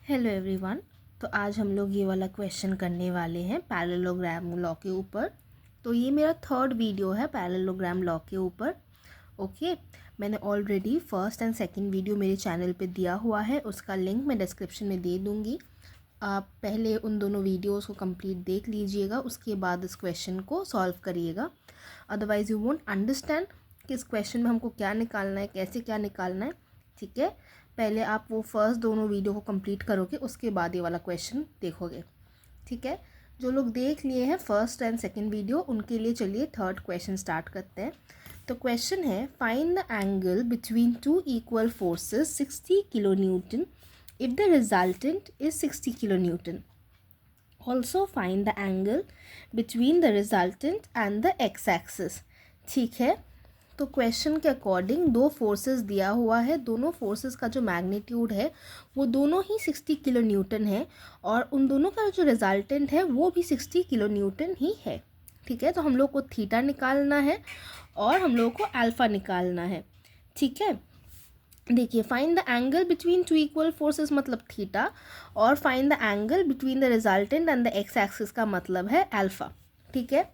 Hello everyone. तो आज हम लोग ये वाला क्वेश्चन करने वाले हैं पैरेललोग्राम लॉ के ऊपर। तो ये मेरा थर्ड वीडियो है पैरेललोग्राम लॉ के ऊपर। ओके, मैंने already first and second video मेरे चैनल पे दिया हुआ है, उसका लिंक मैं डिस्क्रिप्शन में दे दूँगी। आप पहले उन दोनों वीडियोस को कंप्लीट देख लीजिएगा, उसके बाद इस क्वेश्चन को सॉल्व करिएगा। अदरवाइज़ यू वोंट अंडरस्टैंड कि इस क्वेश्चन में हमको क्या निकालना है, कैसे क्या निकालना है। ठीक है, पहले आप वो फर्स्ट दोनों वीडियो को कंप्लीट करोगे, उसके बाद ये वाला क्वेश्चन देखोगे। ठीक है, जो लोग देख लिए हैं फर्स्ट एंड सेकंड वीडियो, उनके लिए चलिए थर्ड क्वेश्चन स्टार्ट करते हैं। तो क्वेश्चन है, find the angle between two equal forces 60 kilo Newton if the resultant is 60 kilonewton. Also find the angle between the resultant and the x-axis. ठीक है, तो क्वेश्चन के अकॉर्डिंग दो फोर्सेस दिया हुआ है, दोनों फोर्सेस का जो मैग्नीट्यूड है वो दोनों ही 60 किलो न्यूटन है और उन दोनों का जो रिजल्टेंट है वो भी 60 किलो न्यूटन ही है। ठीक है, तो हम लोग को थीटा निकालना है और हम लोग को अल्फ़ा निकालना है। ठीक है, देखिए, find the angle between two equal forces मतलब थीटा, और find the angle between the resultant and the x axis का मतलब है अल्फा। ठीक है,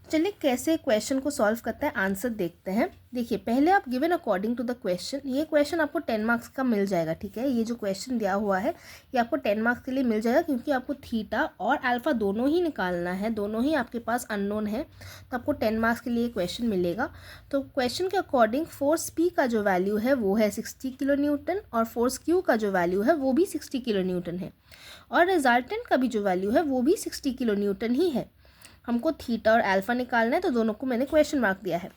चलिए कैसे क्वेश्चन को सॉल्व करते हैं, आंसर देखते हैं। देखिए, पहले आप given according to the question, ये क्वेश्चन आपको 10 मार्क्स का मिल जाएगा। ठीक है, ये जो क्वेश्चन दिया हुआ है ये आपको 10 मार्क्स के लिए मिल जाएगा, क्योंकि आपको थीटा और अल्फा दोनों ही निकालना है, दोनों ही आपके पास अननोन है, तो आपको 10 मार्क्स के लिए क्वेश्चन मिलेगा। तो क्वेश्चन के अकॉर्डिंग फोर्स पी का जो वैल्यू है वो है 60 किलो न्यूटन और फोर्स क्यू का जो वैल्यू है वो भी 60 किलो न्यूटन है, और रिजल्टेंट का भी जो वैल्यू है वो भी 60 किलो न्यूटन ही है। हमको थीटा और अल्फा निकालना है, तो दोनों को मैंने क्वेश्चन मार्क दिया है।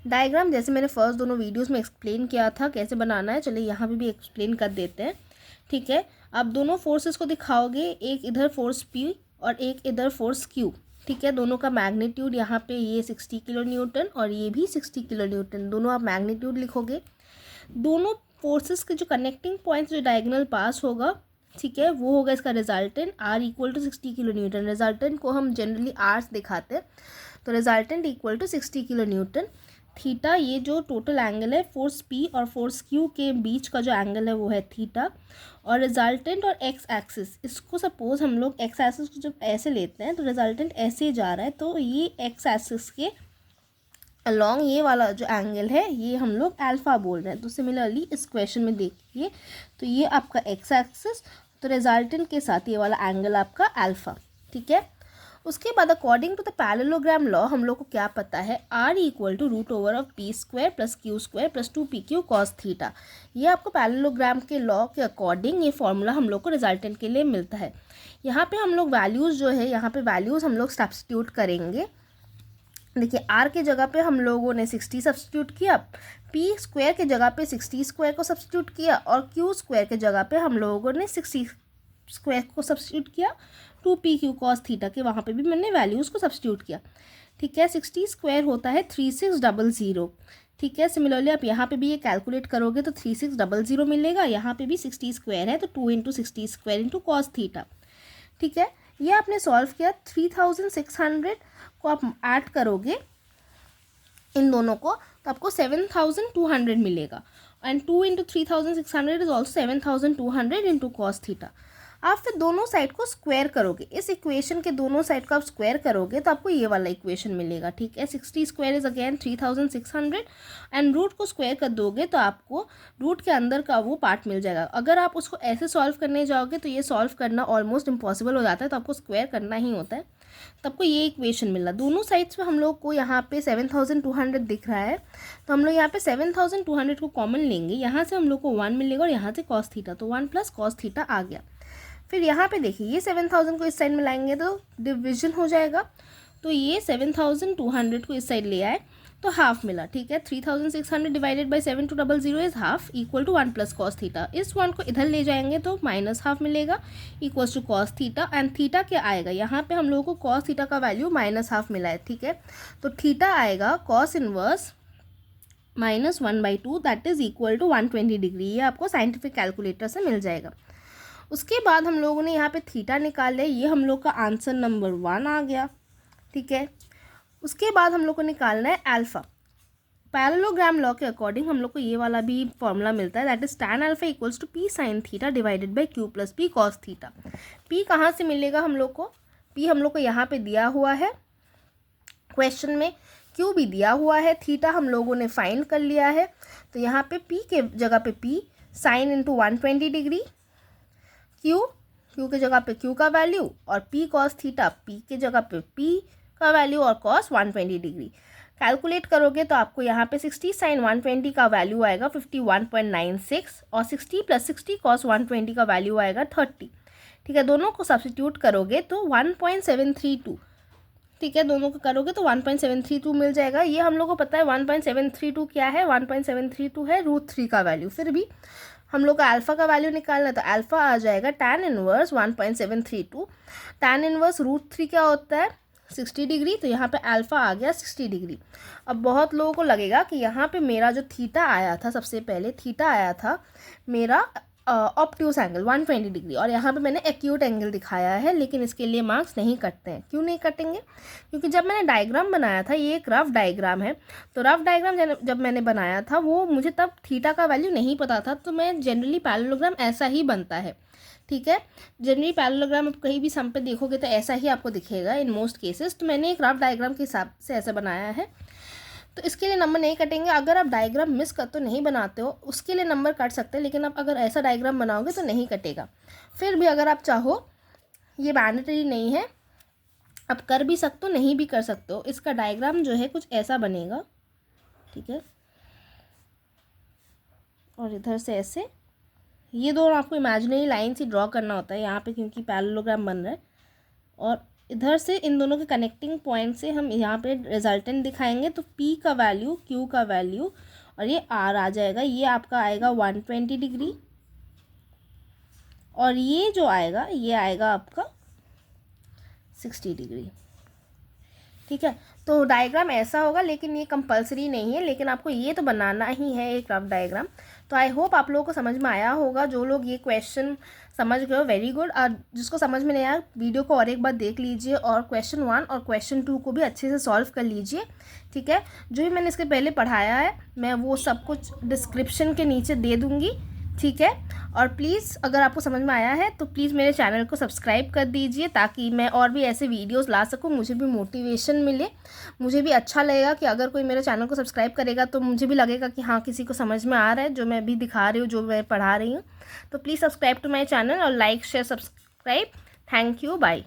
डायग्राम जैसे मैंने फर्स्ट दोनों वीडियोस में एक्सप्लेन किया था कैसे बनाना है, चलिए यहाँ पे भी एक्सप्लेन कर देते हैं। ठीक है, आप दोनों फोर्सेस को दिखाओगे, एक इधर फोर्स पी और एक इधर फोर्स क्यू। ठीक है, दोनों का मैग्नीट्यूड यहाँ पे ये 60 किलो न्यूटन और ये भी 60 किलो न्यूटन, दोनों आप मैग्नीट्यूड लिखोगे। दोनों फोर्सेस के जो कनेक्टिंग पॉइंट्स जो डायगोनल पास होगा, ठीक है, वो होगा इसका resultant R equal to 60 kilo newton. Resultant को हम जनरली आर दिखाते हैं, तो resultant equal to 60 kilo newton. Theta, ये जो टोटल एंगल है फोर्स पी और फोर्स क्यू के बीच का जो एंगल है वो है थीटा। और रिजल्टेंट और एक्स एक्सिस, इसको सपोज हम लोग एक्स एक्सिस को जब ऐसे लेते हैं तो रिजल्टेंट ऐसे जा रहा है, तो ये एक्स एक्सिस के अलॉन्ग ये वाला जो एंगल है ये हम लोग अल्फ़ा बोल रहे हैं। तो सिमिलरली इस क्वेश्चन में देखिए, तो ये आपका एक्स एक्सिस, तो रिजल्टेंट के साथ ये वाला एंगल आपका अल्फ़ा। ठीक है, उसके बाद according to the parallelogram law हम लोग को क्या पता है, R equal to root over of P square plus Q square plus 2pq cos theta. ये आपको पैरेललोग्राम के लॉ के अकॉर्डिंग ये फॉर्मूला हम लोग को रिजल्टेंट के लिए मिलता है। यहाँ पे हम लोग वैल्यूज़ जो है, यहाँ पे वैल्यूज़ हम लोग सब्स्टिट्यूट करेंगे। देखिए, आर के जगह पे हम लोगों ने 60 सब्स्टिट्यूट किया, पी स्क्वायर के जगह पे 60 स्क्वायर को सब्स्टिट्यूट किया और क्यू स्क्वायर के जगह पे हम लोगों ने 60 स्क्वायर को सब्स्टिट्यूट किया। 2pq कॉस थीटा के वहाँ पे भी मैंने वैल्यूज़ को सब्स्टिट्यूट किया। ठीक है, 60 स्क्वायर होता है 3600। ठीक है, सिमिलरली आप यहाँ पे भी ये कैलकुलेट करोगे तो 3600 मिलेगा। यहाँ पे भी 60 स्क्वायर है तो 2 into 60 square into cos theta. ठीक है, ये आपने सॉल्व किया, 3600 को आप ऐड करोगे इन दोनों को तो आपको 7200 मिलेगा। And 2 into 3600 is also 7200 into cos theta. आप फिर दोनों साइड को स्क्वायर करोगे, इस इक्वेशन के दोनों साइड को आप स्क्वायर करोगे तो आपको ये वाला इक्वेशन मिलेगा। ठीक है, 60 square is again 3600 and root को स्क्वायर कर दोगे तो आपको रूट के अंदर का वो पार्ट मिल जाएगा। अगर आप उसको ऐसे सॉल्व करने जाओगे तो ये सॉल्व करना ऑलमोस्ट इम्पॉसिबल हो जाता है, तो आपको स्क्वायर करना ही होता है, तो आपको ये इक्वेशन मिला। दोनों साइड्स पे हम लोग को यहाँ पे 7200 दिख रहा है, तो हम लोग यहाँ पे 7200 को कॉमन लेंगे, यहाँ से हम लोग को 1 मिलेगा और यहाँ से कॉस थीटा, तो 1 प्लस कॉस थीटा आ गया। फिर यहाँ पे देखिए, ये 7000 को इस साइड में लाएंगे तो डिविजन हो जाएगा, तो ये 7200 को इस साइड ले आए तो हाफ मिला। ठीक है, 3600 divided by 7200 is half equal to 1 plus cos theta. इस 1 को इधर ले जाएंगे तो माइनस हाफ मिलेगा equals to cos theta. And theta क्या आएगा, यहाँ पे हम लोगों को कॉस थीटा का वैल्यू माइनस हाफ मिला है। ठीक है, तो थीटा आएगा cos inverse -1/2 that is equal to 120 degree. ये आपको साइंटिफिक कैलकुलेटर से मिल जाएगा। उसके बाद हम लोगों ने यहाँ पे थीटा निकाल लिया, ये हम लोग का आंसर नंबर 1 आ गया। ठीक है, उसके बाद हम लोग को निकालना है अल्फ़ा। पैरेललोग्राम लॉ के अकॉर्डिंग हम लोग को ये वाला भी फॉर्मूला मिलता है, that is tan alpha equals to p sin theta divided by q plus p cos theta. p कहाँ से मिलेगा हम लोग को? p हम लोग को यहाँ पे दिया हुआ है क्वेश्चन में, q भी दिया हुआ है, थीटा हम लोगों ने फाइंड कर लिया है। तो यहाँ पे p के जगह पे p sine into 120 degree, q के जगह पे q का वैल्यू, और p cos थीटा p के जगह पे p का वैल्यू और cos 120 डिग्री। कैलकुलेट करोगे तो आपको यहाँ पे 60 साइन 120 का वैल्यू आएगा 51.96 और 60 प्लस 60 cos 120 का वैल्यू आएगा 30। ठीक है, दोनों को सब्स्टिट्यूट करोगे तो 1.732, ठीक है, दोनों को करोगे तो 1.732 मिल जाएगा। ये हम लोग को पता है 1.732 क्या है, 1.732 है √3 का वैल्यू। फिर भी हम लोग का अल्फ़ा का वैल्यू निकालना है तो अल्फ़ा आ जाएगा tan इनवर्स 1.732, tan इनवर्स √3 क्या होता है 60 डिग्री, तो यहाँ पे अल्फ़ा आ गया 60 डिग्री। अब बहुत लोगों को लगेगा कि यहाँ पे मेरा जो थीटा आया था, सबसे पहले थीटा आया था मेरा ऑब्ट्यूस एंगल 120 डिग्री, और यहाँ पे मैंने एक्यूट एंगल दिखाया है, लेकिन इसके लिए मार्क्स नहीं कटते हैं। क्यों नहीं कटेंगे? क्योंकि जब मैंने डायग्राम बनाया था, ये एक रफ डायग्राम है, तो रफ डायग्राम जब मैंने बनाया था वो मुझे तब थीटा का वैल्यू नहीं पता था, तो मैं जनरली पैरेललोग्राम ऐसा ही बनता है। ठीक है, जनरली पैरेललोग्राम आप कहीं भी सम पे देखोगे तो ऐसा ही आपको दिखेगा इन मोस्ट केसेस। तो मैंने एक रफ डायग्राम के हिसाब से ऐसा बनाया है, तो इसके लिए नंबर नहीं कटेंगे। अगर आप डायग्राम मिस कर तो नहीं बनाते हो उसके लिए नंबर कट सकते हैं, लेकिन आप अगर ऐसा डायग्राम बनाओगे तो नहीं कटेगा। फिर भी अगर आप चाहो, ये मैंडेटरी नहीं है, आप कर भी सकते हो नहीं भी कर सकते हो। इसका डायग्राम जो है कुछ ऐसा बनेगा, ठीक है, और इधर से ऐसे, ये दोनों आपको इमेजिनरी लाइन से ड्रॉ करना होता है यहाँ पे, क्योंकि पैरेललोग्राम बन रहा है। और इधर से इन दोनों के कनेक्टिंग पॉइंट से हम यहाँ पे रिजल्टेंट दिखाएंगे, तो P का वैल्यू, Q का वैल्यू और ये R आ जाएगा। ये आपका आएगा 120 डिग्री, और ये जो आएगा ये आएगा आपका 60 डिग्री। ठीक है, तो डायग्राम ऐसा होगा, लेकिन ये कंपलसरी नहीं है, लेकिन आपको ये तो बनाना ही है एक रफ डायग्राम। तो आई होप आप लोगों को समझ में आया होगा। जो लोग ये क्वेश्चन समझ गए हो वेरी गुड, और जिसको समझ में नहीं आया वीडियो को और एक बार देख लीजिए, और क्वेश्चन 1 और क्वेश्चन 2 को भी अच्छे से सॉल्व कर लीजिए। ठीक है, जो भी मैंने इसके पहले पढ़ाया है मैं वो सब कुछ डिस्क्रिप्शन के नीचे दे दूँगी। ठीक है, और प्लीज़ अगर आपको समझ में आया है तो प्लीज़ मेरे चैनल को सब्सक्राइब कर दीजिए, ताकि मैं और भी ऐसे वीडियोस ला सकूं, मुझे भी मोटिवेशन मिले, मुझे भी अच्छा लगेगा कि अगर कोई मेरे चैनल को सब्सक्राइब करेगा तो मुझे भी लगेगा कि हाँ किसी को समझ में आ रहा है जो मैं भी दिखा रही हूँ, जो मैं पढ़ा रही हूँ। तो please subscribe to my channel और like share subscribe. Thank you, bye.